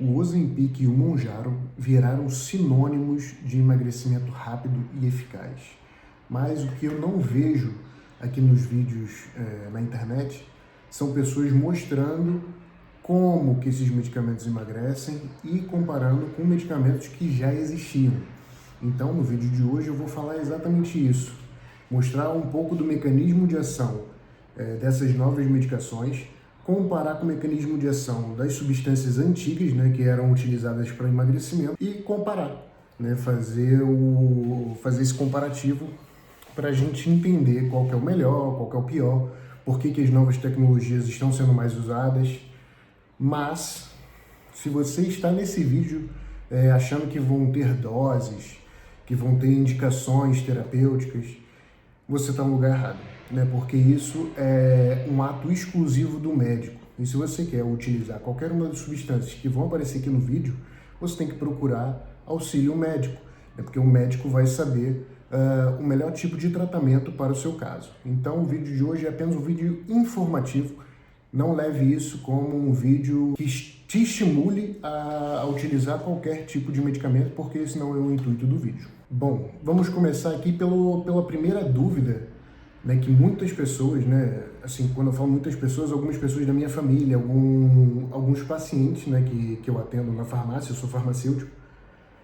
O Ozempic e o Mounjaro viraram sinônimos de emagrecimento rápido e eficaz. Mas o que eu não vejo aqui nos vídeos na internet são pessoas mostrando como que esses medicamentos emagrecem e comparando com medicamentos que já existiam. Então, no vídeo de hoje eu vou falar exatamente isso, mostrar um pouco do mecanismo de ação dessas novas medicações, comparar com o mecanismo de ação das substâncias antigas, que eram utilizadas para emagrecimento, e comparar, fazer esse comparativo para a gente entender qual que é o melhor, qual que é o pior, por que as novas tecnologias estão sendo mais usadas. Mas, se você está nesse vídeo achando que vão ter doses, que vão ter indicações terapêuticas, você está no lugar errado, porque isso é um ato exclusivo do médico. E se você quer utilizar qualquer uma das substâncias que vão aparecer aqui no vídeo, você tem que procurar auxílio médico, porque o médico vai saber o melhor tipo de tratamento para o seu caso. Então, o vídeo de hoje é apenas um vídeo informativo. Não leve isso como um vídeo que te estimule a utilizar qualquer tipo de medicamento, porque esse não é o intuito do vídeo. Bom, vamos começar aqui pela primeira dúvida, que muitas pessoas, assim, quando eu falo muitas pessoas, algumas pessoas da minha família, alguns pacientes, que eu atendo na farmácia, eu sou farmacêutico,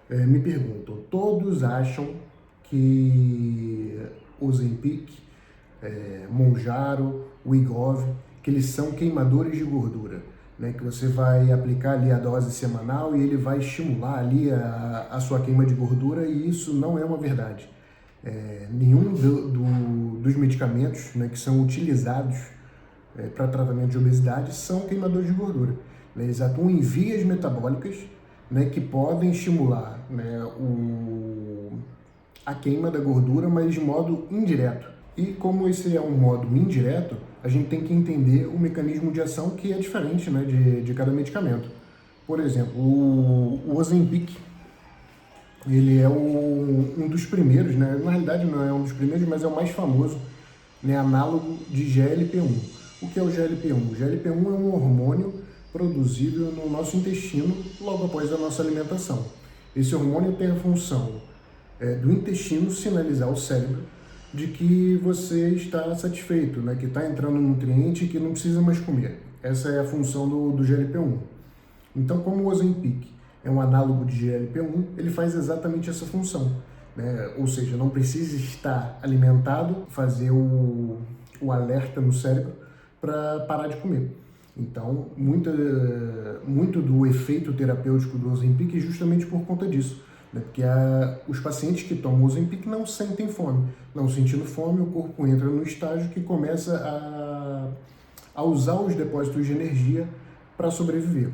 me perguntam, todos acham que Ozempic, Mounjaro, Wegovy, que eles são queimadores de gordura, que você vai aplicar ali a dose semanal e ele vai estimular ali a sua queima de gordura, e isso não é uma verdade. Nenhum dos medicamentos que são utilizados para tratamento de obesidade são queimadores de gordura. Eles atuam em vias metabólicas que podem estimular a queima da gordura, mas de modo indireto. E como esse é um modo indireto, a gente tem que entender o mecanismo de ação, que é diferente de cada medicamento. Por exemplo, o Ozempic, ele é um dos primeiros, na realidade não é um dos primeiros, mas é o mais famoso, análogo de GLP-1. O que é o GLP-1? O GLP-1 é um hormônio produzido no nosso intestino logo após a nossa alimentação. Esse hormônio tem a função do intestino sinalizar ao cérebro de que você está satisfeito, que está entrando um nutriente e que não precisa mais comer. Essa é a função do GLP-1. Então, como o Ozempic é um análogo de GLP-1, ele faz exatamente essa função. Ou seja, não precisa estar alimentado, fazer o alerta no cérebro para parar de comer. Então, muito do efeito terapêutico do Ozempic é justamente por conta disso. Porque os pacientes que tomam Ozempic não sentem fome. Não sentindo fome, o corpo entra no estágio que começa a usar os depósitos de energia para sobreviver.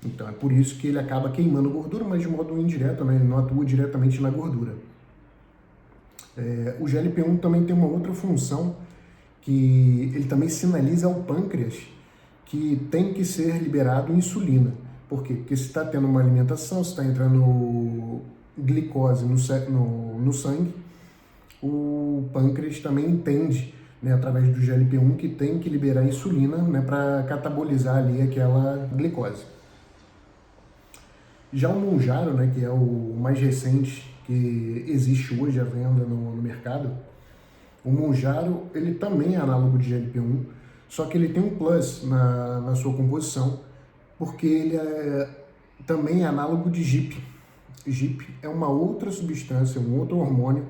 Então é por isso que ele acaba queimando gordura, mas de modo indireto, ele não atua diretamente na gordura. O GLP-1 também tem uma outra função, que ele também sinaliza ao pâncreas que tem que ser liberado insulina. Por quê? Porque se está tendo uma alimentação, se está entrando glicose no sangue, o pâncreas também entende, através do GLP-1, que tem que liberar insulina para catabolizar ali aquela glicose. Já o Mounjaro, que é o mais recente que existe hoje à venda no mercado, o Mounjaro ele também é análogo de GLP-1, só que ele tem um plus na sua composição, porque ele também é análogo de GIP. GIP é uma outra substância, um outro hormônio,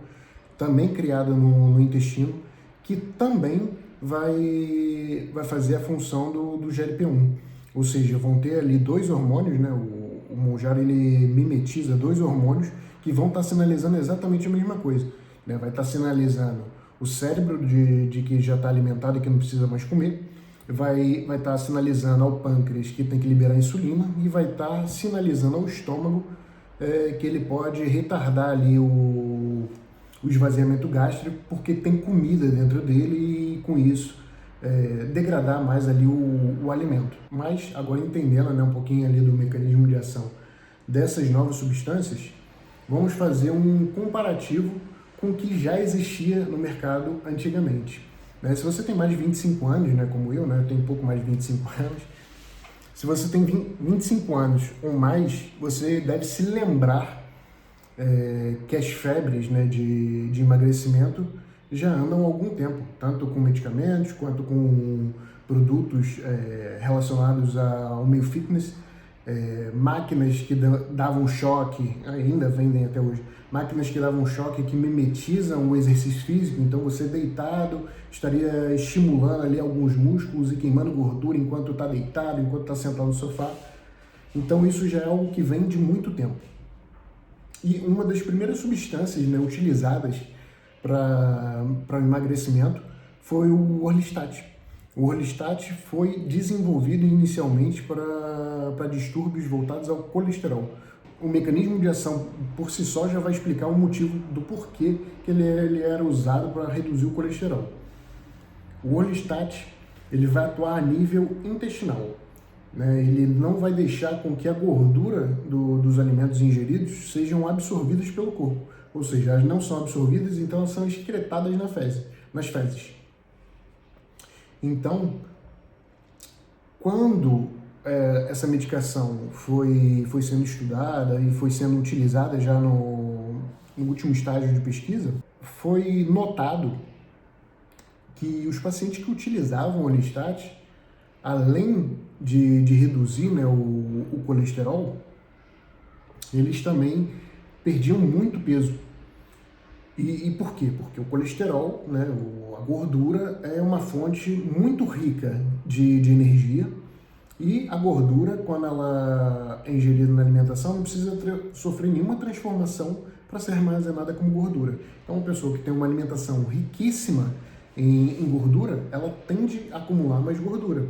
também criado no intestino, que também vai fazer a função do GLP-1. Ou seja, vão ter ali dois hormônios, o Mounjaro ele mimetiza dois hormônios que vão estar sinalizando exatamente a mesma coisa. Vai estar sinalizando o cérebro de que já está alimentado e que não precisa mais comer, vai estar sinalizando ao pâncreas que tem que liberar insulina, e vai estar sinalizando ao estômago que ele pode retardar ali o esvaziamento gástrico, porque tem comida dentro dele, e com isso degradar mais ali o alimento. Mas agora entendendo um pouquinho ali do mecanismo de ação dessas novas substâncias, vamos fazer um comparativo com o que já existia no mercado antigamente. Se você tem mais de 25 anos, como eu tenho um pouco mais de 25 anos, Se você tem 25 anos ou mais, você deve se lembrar que as febres, né, de emagrecimento já andam há algum tempo, tanto com medicamentos quanto com produtos relacionados ao meio fitness, máquinas que davam choque, ainda vendem até hoje, máquinas que davam choque, que mimetizam o exercício físico, então você deitado estaria estimulando ali alguns músculos e queimando gordura enquanto está deitado, enquanto está sentado no sofá. Então isso já é algo que vem de muito tempo. E uma das primeiras substâncias, né, utilizadas para o emagrecimento foi o Orlistat. O Orlistat foi desenvolvido inicialmente para distúrbios voltados ao colesterol. O mecanismo de ação por si só já vai explicar o motivo do porquê que ele era usado para reduzir o colesterol. O Orlistat ele vai atuar a nível intestinal. Ele não vai deixar com que a gordura dos alimentos ingeridos sejam absorvidas pelo corpo. Ou seja, elas não são absorvidas, então elas são excretadas nas fezes. Então, quando essa medicação foi sendo estudada e foi sendo utilizada já no último estágio de pesquisa, foi notado que os pacientes que utilizavam o Orlistat, além de reduzir, né, o colesterol, eles também perdiam muito peso. E por quê? Porque o colesterol, né, a gordura, é uma fonte muito rica de energia, e a gordura, quando ela é ingerida na alimentação, não precisa sofrer nenhuma transformação para ser armazenada como gordura. Então, uma pessoa que tem uma alimentação riquíssima em gordura, ela tende a acumular mais gordura,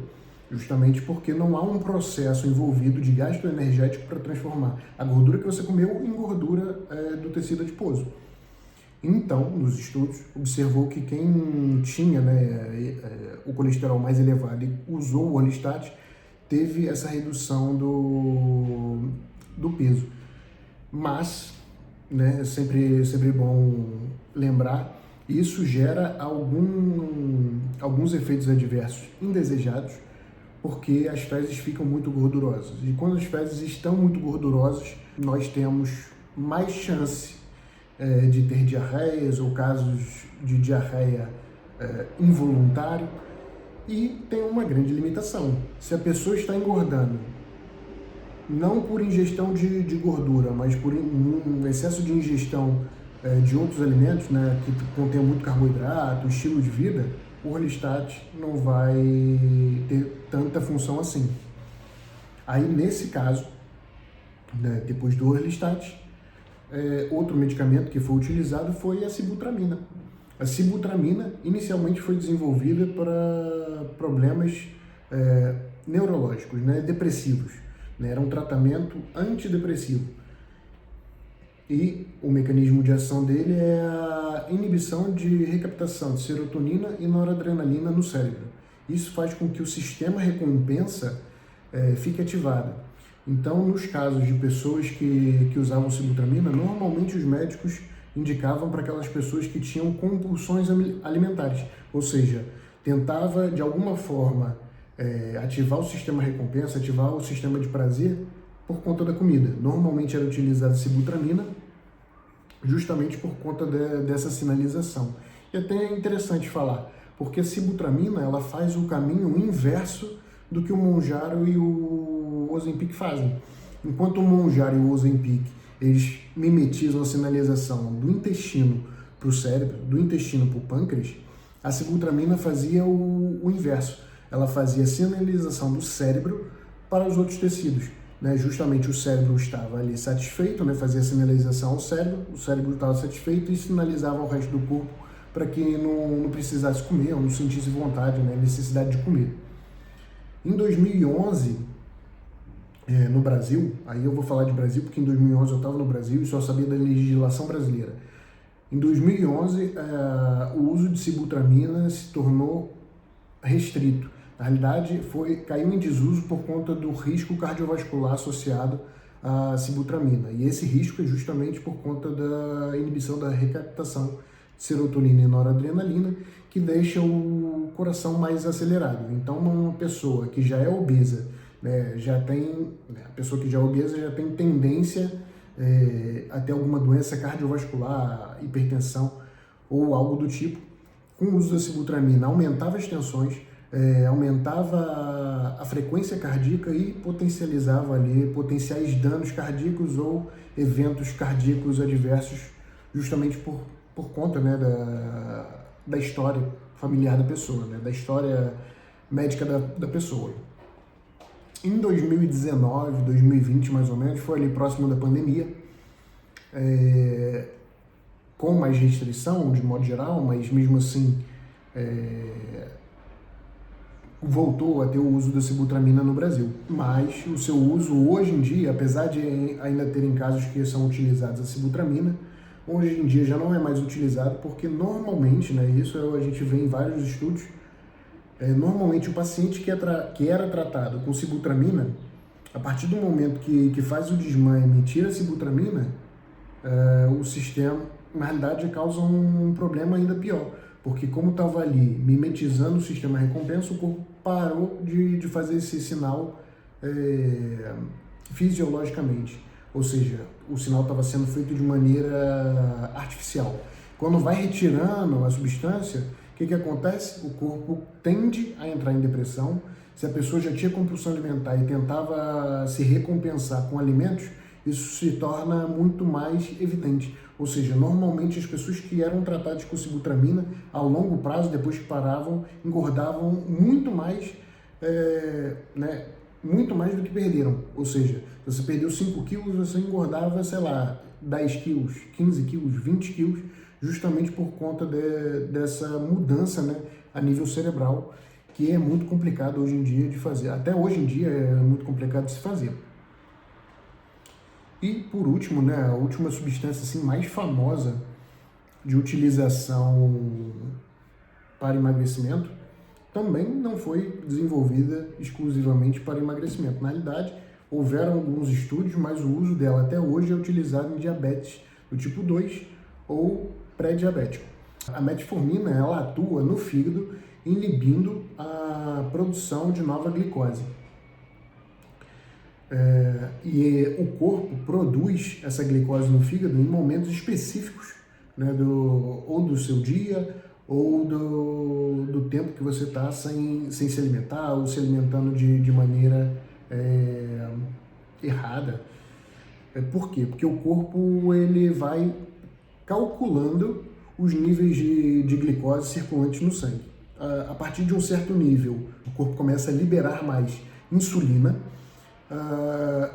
justamente porque não há um processo envolvido de gasto energético para transformar a gordura que você comeu em gordura do tecido adiposo. Então, nos estudos, observou que quem tinha, né, o colesterol mais elevado e usou o Orlistat teve essa redução do peso. Mas, né, é sempre bom lembrar, isso gera alguns efeitos adversos indesejados, porque as fezes ficam muito gordurosas. E quando as fezes estão muito gordurosas, nós temos mais chance de ter diarreias ou casos de diarreia involuntário. E tem uma grande limitação. Se a pessoa está engordando, não por ingestão de gordura, mas por um excesso de ingestão de outros alimentos, né, que contém muito carboidrato, estilo de vida, o Orlistat não vai ter tanta função assim. Aí, nesse caso, né, depois do Orlistat, outro medicamento que foi utilizado foi a sibutramina. A sibutramina inicialmente foi desenvolvida para problemas neurológicos, né, depressivos. Né, era um tratamento antidepressivo. E o mecanismo de ação dele é a inibição de recaptação de serotonina e noradrenalina no cérebro. Isso faz com que o sistema recompensa fique ativado. Então, nos casos de pessoas que usavam sibutramina, normalmente os médicos indicavam para aquelas pessoas que tinham compulsões alimentares, ou seja, tentava de alguma forma ativar o sistema recompensa, ativar o sistema de prazer por conta da comida. Normalmente era utilizada sibutramina justamente por conta dessa sinalização. E até é interessante falar, porque a sibutramina ela faz o caminho inverso do que o Mounjaro e o Ozempic fazem. Enquanto o Mounjaro e o Ozempic eles mimetizam a sinalização do intestino para o cérebro, do intestino para o pâncreas, a sibutramina fazia o inverso. Ela fazia a sinalização do cérebro para os outros tecidos. Né? Justamente o cérebro estava ali satisfeito, né? Fazia a sinalização ao cérebro, o cérebro estava satisfeito e sinalizava ao resto do corpo para que não precisasse comer, ou não sentisse vontade, né? Necessidade de comer. Em 2011, no Brasil, aí eu vou falar de Brasil porque em 2011 eu estava no Brasil e só sabia da legislação brasileira. Em 2011, o uso de sibutramina se tornou restrito. Na realidade, caiu em desuso por conta do risco cardiovascular associado à sibutramina. E esse risco é justamente por conta da inibição da recaptação de serotonina e noradrenalina, que deixa o coração mais acelerado. Então, uma pessoa que já é obesa, né, a pessoa que já é obesa já tem tendência a ter alguma doença cardiovascular, hipertensão ou algo do tipo. Com o uso da sibutramina, aumentava as tensões, aumentava a frequência cardíaca e potencializava ali potenciais danos cardíacos ou eventos cardíacos adversos, justamente por conta, né, da história familiar da pessoa, né, da história médica da pessoa. Em 2019, 2020 mais ou menos, foi ali próximo da pandemia, com mais restrição de modo geral, mas mesmo assim voltou a ter o uso da sibutramina no Brasil. Mas o seu uso hoje em dia, apesar de ainda terem casos que são utilizados a sibutramina, hoje em dia já não é mais utilizado porque normalmente, né, isso a gente vê em vários estudos, normalmente o paciente que era tratado com sibutramina, a partir do momento que faz o desmame e tira a sibutramina, o sistema, na realidade, causa um problema ainda pior. Porque como estava ali mimetizando o sistema recompensa, o corpo parou de fazer esse sinal fisiologicamente. Ou seja, o sinal estava sendo feito de maneira artificial. Quando vai retirando a substância, o que acontece? O corpo tende a entrar em depressão. Se a pessoa já tinha compulsão alimentar e tentava se recompensar com alimentos, isso se torna muito mais evidente. Ou seja, normalmente as pessoas que eram tratadas com sibutramina, ao longo prazo, depois que paravam, engordavam muito mais, né, muito mais do que perderam. Ou seja, se você perdeu 5 quilos, você engordava, sei lá, 10 quilos, 15 quilos, 20 quilos, justamente por conta dessa mudança, né, a nível cerebral, que é muito complicado hoje em dia de fazer. Até hoje em dia é muito complicado de se fazer. E, por último, né, a última substância assim, mais famosa de utilização para emagrecimento também não foi desenvolvida exclusivamente para emagrecimento. Na realidade, houveram alguns estudos, mas o uso dela até hoje é utilizado em diabetes do tipo 2 ou pré-diabético. A metformina ela atua no fígado, inibindo a produção de nova glicose. E o corpo produz essa glicose no fígado em momentos específicos, né, ou do seu dia, ou do tempo que você está sem se alimentar, ou se alimentando de maneira errada. Por quê? Porque o corpo ele vai calculando os níveis de glicose circulantes no sangue. A partir de um certo nível, o corpo começa a liberar mais insulina.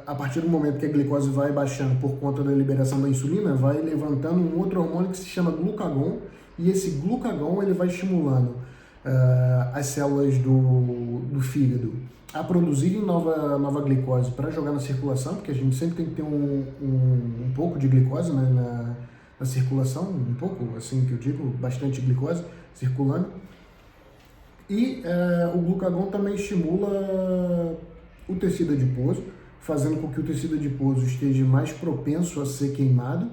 A partir do momento que a glicose vai baixando por conta da liberação da insulina, vai levantando um outro hormônio que se chama glucagon, e esse glucagon ele vai estimulando as células do fígado a produzirem nova glicose para jogar na circulação, porque a gente sempre tem que ter um pouco de glicose, né, na circulação, um pouco, assim que eu digo, bastante glicose circulando. E o glucagon também estimula o tecido adiposo, fazendo com que o tecido adiposo esteja mais propenso a ser queimado,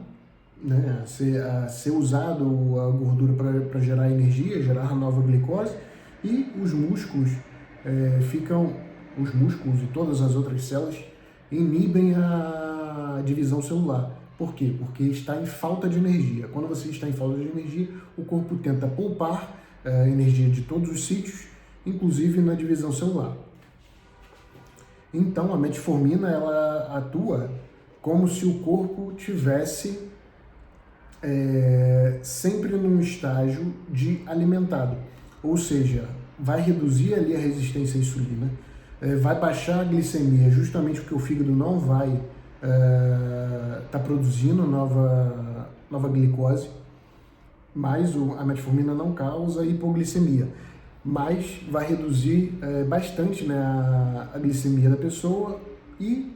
né, a ser usado a gordura para gerar energia, gerar nova glicose, e os músculos os músculos e todas as outras células inibem a divisão celular. Por quê? Porque está em falta de energia. Quando você está em falta de energia, o corpo tenta poupar energia de todos os sítios, inclusive na divisão celular. Então, a metformina ela atua como se o corpo tivesse sempre num estágio de alimentado, ou seja, vai reduzir ali a resistência à insulina, vai baixar a glicemia, justamente porque o fígado não vai estar produzindo nova glicose, mas a metformina não causa hipoglicemia, mas vai reduzir bastante, né, a glicemia da pessoa e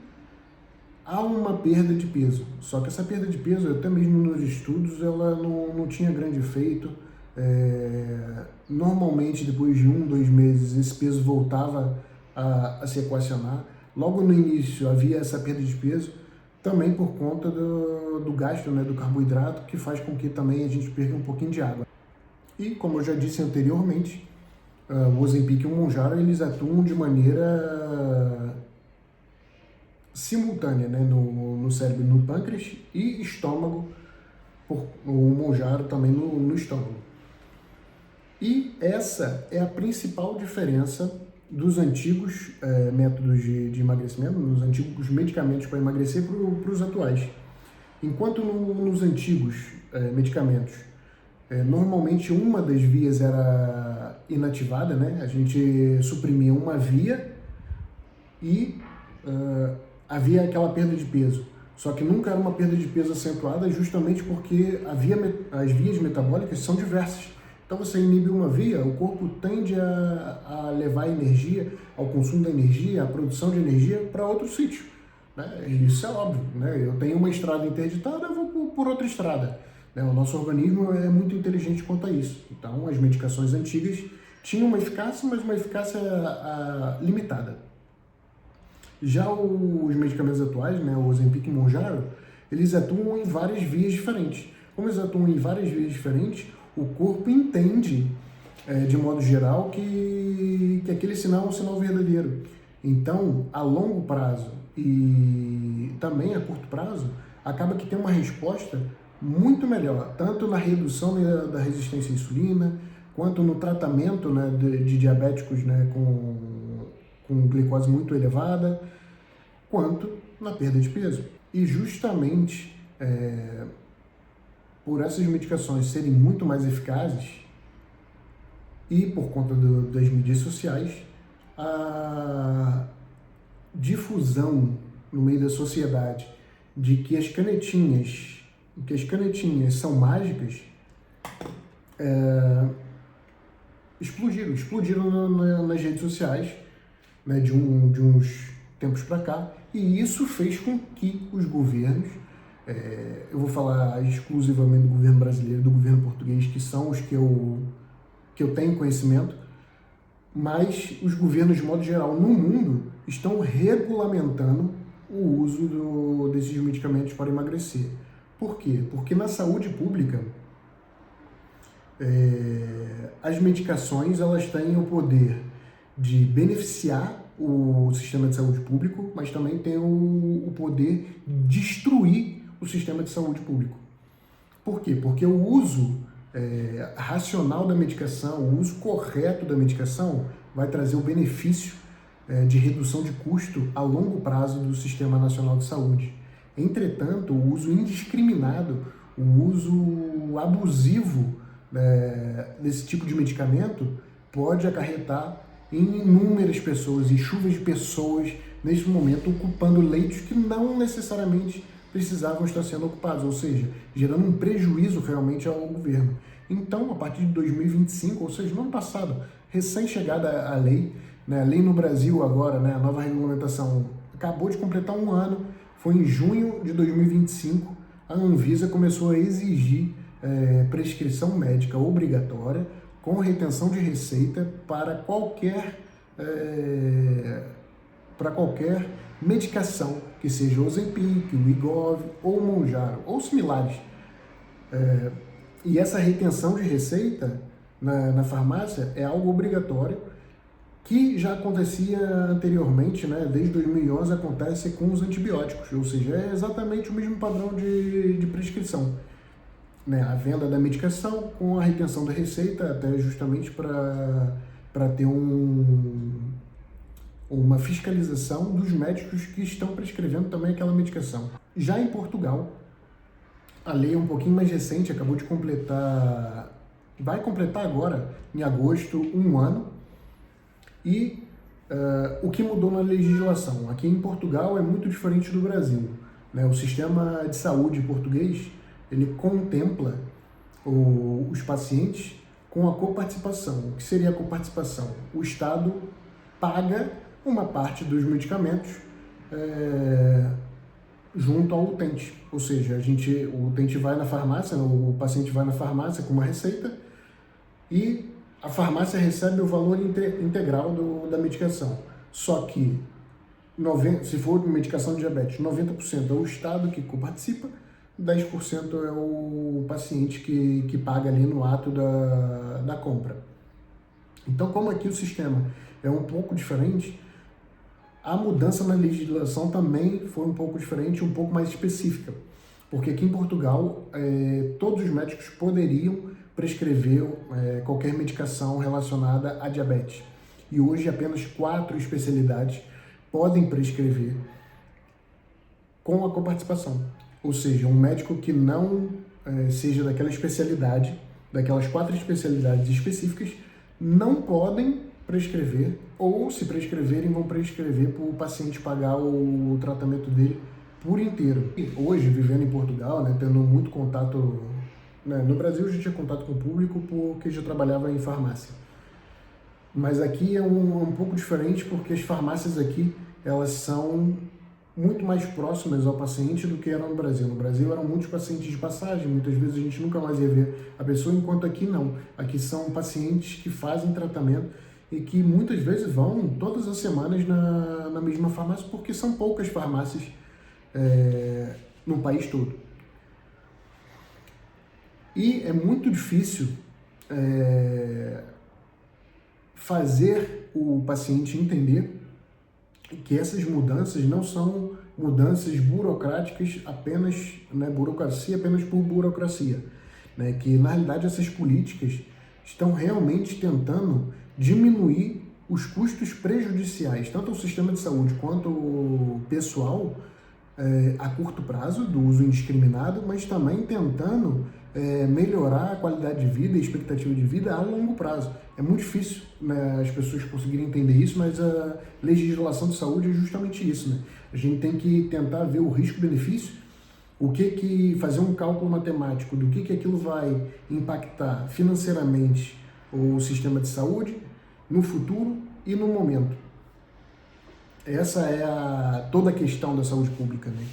há uma perda de peso. Só que essa perda de peso, até mesmo nos estudos, ela não tinha grande efeito. Normalmente, depois de 1-2 meses, esse peso voltava a se equacionar. Logo no início havia essa perda de peso, também por conta do gasto, né, do carboidrato, que faz com que também a gente perca um pouquinho de água. E, como eu já disse anteriormente, o Ozempic e o Mounjaro, eles atuam de maneira simultânea, né, no cérebro, no pâncreas, e estômago, o Monjaro também no estômago. E essa é a principal diferença dos antigos métodos de emagrecimento, dos antigos medicamentos para emagrecer para os atuais. Enquanto nos antigos medicamentos, normalmente uma das vias era inativada, né? A gente suprimia uma via e havia aquela perda de peso. Só que nunca era uma perda de peso acentuada, justamente porque as vias metabólicas são diversas. Então você inibe uma via, o corpo tende a levar a energia, ao consumo da energia, à produção de energia para outro sítio. Né? Isso é óbvio. Né? Eu tenho uma estrada interditada, eu vou por outra estrada. Né? O nosso organismo é muito inteligente quanto a isso. Então as medicações antigas tinham uma eficácia, mas uma eficácia limitada. Já os medicamentos atuais, né, o Ozempic e Mounjaro, eles atuam em várias vias diferentes. Como eles atuam em várias vias diferentes, o corpo entende, de modo geral, que aquele sinal é um sinal verdadeiro. Então, a longo prazo e também a curto prazo, acaba que tem uma resposta muito melhor, tanto na redução da resistência à insulina, quanto no tratamento, né, de diabéticos, né, com glicose muito elevada, quanto na perda de peso. E justamente por essas medicações serem muito mais eficazes e por conta das mídias sociais, a difusão no meio da sociedade de que as canetinhas são mágicas, explodiram nas redes sociais, né, de uns tempos para cá, e isso fez com que os governos, eu vou falar exclusivamente do governo brasileiro, do governo português, que são os que eu tenho conhecimento, mas os governos, de modo geral, no mundo, estão regulamentando o uso desses medicamentos para emagrecer. Por quê? Porque na saúde pública, as medicações elas têm o poder de beneficiar o sistema de saúde público, mas também tem o poder de destruir o sistema de saúde público. Por quê? Porque o uso racional da medicação, o uso correto da medicação vai trazer o benefício de redução de custo a longo prazo do Sistema Nacional de Saúde. Entretanto, o uso indiscriminado, o uso abusivo desse tipo de medicamento pode acarretar em inúmeras pessoas, em chuvas de pessoas, neste momento, ocupando leitos que não necessariamente precisavam estar sendo ocupados, ou seja, gerando um prejuízo realmente ao governo. Então, a partir de 2025, ou seja, no ano passado, recém-chegada a lei, né, a lei no Brasil agora, né, a nova regulamentação, acabou de completar um ano, foi em junho de 2025, a Anvisa começou a exigir prescrição médica obrigatória com retenção de receita para qualquer medicação, que seja o Ozempic, o Wegovy ou o Mounjaro, ou similares. E essa retenção de receita na farmácia é algo obrigatório, que já acontecia anteriormente, né? Desde 2011 acontece com os antibióticos, ou seja, é exatamente o mesmo padrão de prescrição. Né? A venda da medicação com a retenção da receita, até justamente para ter uma fiscalização dos médicos que estão prescrevendo também aquela medicação. Já em Portugal, a lei é um pouquinho mais recente, acabou de vai completar agora, em agosto, um ano. E o que mudou na legislação? Aqui em Portugal é muito diferente do Brasil. Né? O sistema de saúde português, ele contempla os pacientes com a coparticipação. O que seria a coparticipação? O Estado paga uma parte dos medicamentos junto ao utente. Ou seja, o utente vai na farmácia, o paciente vai na farmácia com uma receita e a farmácia recebe o valor integral da medicação. Só que, se for medicação de diabetes, 90% é o Estado que participa, 10% é o paciente que paga ali no ato da compra. Então, como aqui o sistema é um pouco diferente, A mudança na legislação também foi um pouco diferente, um pouco mais específica, porque aqui em Portugal todos os médicos poderiam prescrever qualquer medicação relacionada a diabetes. E hoje apenas 4 especialidades podem prescrever com a coparticipação. Ou seja, um médico que não seja daquela especialidade, daquelas 4 especialidades específicas, não podem prescrever, ou se prescreverem, vão prescrever para o paciente pagar o tratamento dele por inteiro. E hoje, vivendo em Portugal, né, tendo muito contato, né, no Brasil eu já tinha contato com o público porque já trabalhava em farmácia. Mas aqui é um pouco diferente porque as farmácias aqui, elas são muito mais próximas ao paciente do que eram no Brasil. No Brasil eram muitos pacientes de passagem, muitas vezes a gente nunca mais ia ver a pessoa, enquanto aqui não. Aqui são pacientes que fazem tratamento e que muitas vezes vão todas as semanas na mesma farmácia, porque são poucas farmácias no país todo. E é muito difícil fazer o paciente entender que essas mudanças não são mudanças burocráticas apenas, né, burocracia apenas por burocracia, né, que na realidade essas políticas estão realmente tentando diminuir os custos prejudiciais, tanto ao sistema de saúde quanto ao pessoal, a curto prazo, do uso indiscriminado, mas também tentando melhorar a qualidade de vida e a expectativa de vida a longo prazo. É muito difícil, né, as pessoas conseguirem entender isso, mas a legislação de saúde é justamente isso, né? A gente tem que tentar ver o risco-benefício, fazer um cálculo matemático do que aquilo vai impactar financeiramente o sistema de saúde no futuro e no momento. Essa é toda a questão da saúde pública, né?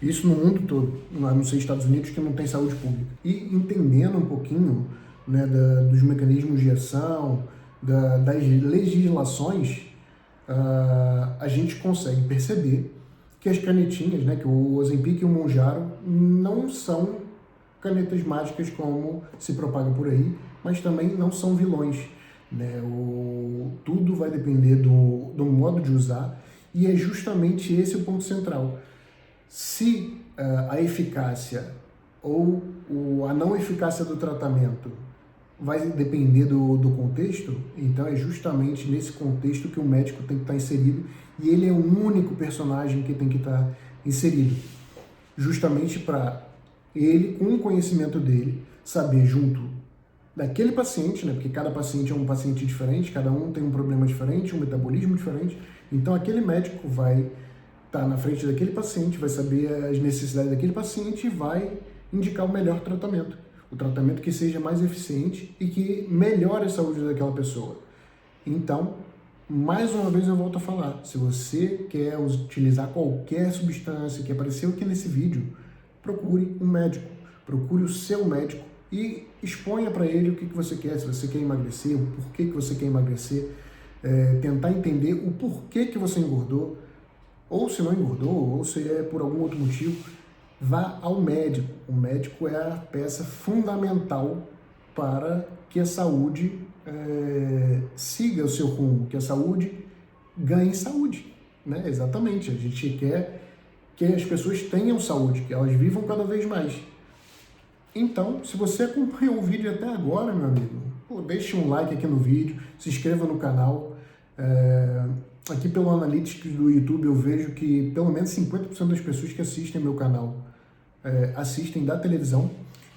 Isso no mundo todo, a não ser Estados Unidos, que não tem saúde pública. E entendendo um pouquinho, né, dos mecanismos de ação, das legislações, a gente consegue perceber que as canetinhas, né, que o Ozempic e o Mounjaro não são canetas mágicas como se propaga por aí, mas também não são vilões, né? Tudo vai depender do modo de usar, e é justamente esse o ponto central. Se a eficácia ou a não eficácia do tratamento vai depender do contexto, então é justamente nesse contexto que o médico tem que estar inserido, e ele é o único personagem que tem que estar inserido, justamente para ele, com o conhecimento dele, saber junto daquele paciente, né, porque cada paciente é um paciente diferente, cada um tem um problema diferente, um metabolismo diferente, então aquele médico vai estar na frente daquele paciente, vai saber as necessidades daquele paciente e vai indicar o melhor tratamento. O tratamento que seja mais eficiente e que melhore a saúde daquela pessoa. Então, mais uma vez eu volto a falar, se você quer utilizar qualquer substância que apareceu aqui nesse vídeo, procure um médico, procure o seu médico e exponha para ele o que você quer, se você quer emagrecer, o porquê que você quer emagrecer, tentar entender o porquê que você engordou, ou se não engordou, ou se é por algum outro motivo. Vá ao médico. O médico é a peça fundamental para que a saúde siga o seu rumo, que a saúde ganhe saúde, né? Exatamente. A gente quer que as pessoas tenham saúde, que elas vivam cada vez mais. Então, se você acompanhou o vídeo até agora, meu amigo, deixe um like aqui no vídeo, se inscreva no canal. Aqui pelo Analytics do YouTube eu vejo que pelo menos 50% das pessoas que assistem meu canal assistem da televisão.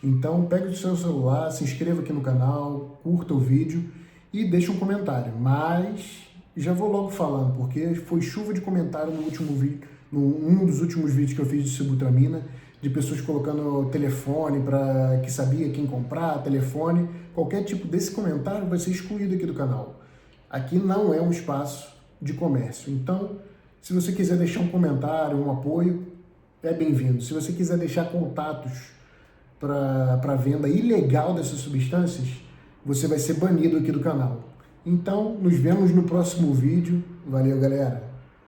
Então pegue o seu celular, se inscreva aqui no canal, curta o vídeo e deixe um comentário. Mas já vou logo falando, porque foi chuva de comentário no último vídeo, um dos últimos vídeos que eu fiz de sibutramina, de pessoas colocando telefone para que sabia quem comprar, telefone. Qualquer tipo desse comentário vai ser excluído aqui do canal. Aqui não é um espaço de comércio. Então, se você quiser deixar um comentário, um apoio, é bem-vindo. Se você quiser deixar contatos para venda ilegal dessas substâncias, você vai ser banido aqui do canal. Então, nos vemos no próximo vídeo. Valeu, galera!